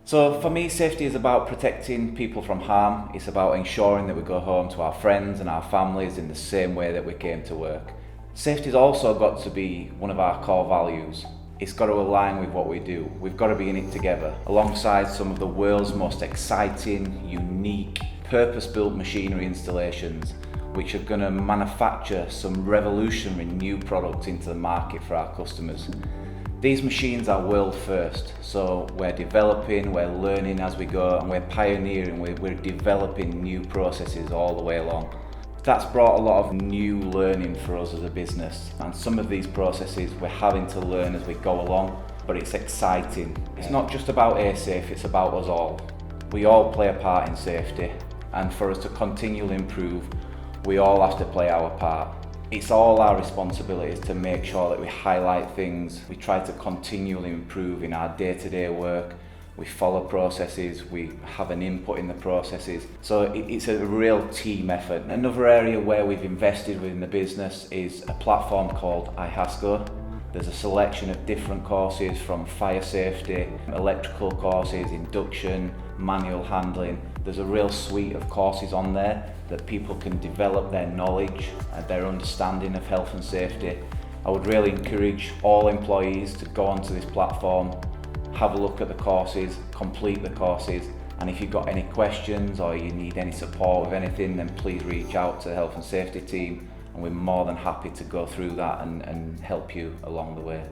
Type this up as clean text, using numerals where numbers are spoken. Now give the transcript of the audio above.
So for me, safety is about protecting people from harm. It's about ensuring that we go home to our friends and our families in the same way that we came to work. Safety's also got to be one of our core values. It's got to align with what we do. We've got to be in it together, alongside some of the world's most exciting, unique, purpose-built machinery installations, which are going to manufacture some revolutionary new products into the market for our customers. These machines are world first, so we're developing, we're learning as we go, and we're pioneering, we're developing new processes all the way along. That's brought a lot of new learning for us as a business, and some of these processes we're having to learn as we go along, but it's exciting. It's not just about ASAFE, it's about us all. We all play a part in safety, and for us to continually improve, we all have to play our part. It's all our responsibilities to make sure that we highlight things, we try to continually improve in our day-to-day work, we follow processes, we have an input in the processes. So it's a real team effort. Another area where we've invested within the business is a platform called iHasco. There's a selection of different courses from fire safety, electrical courses, induction, manual handling. There's a real suite of courses on there that people can develop their knowledge and their understanding of health and safety. I would really encourage all employees to go onto this platform, have a look at the courses, complete the courses, and if you've got any questions or you need any support with anything, then please reach out to the health and safety team, and we're more than happy to go through that and help you along the way.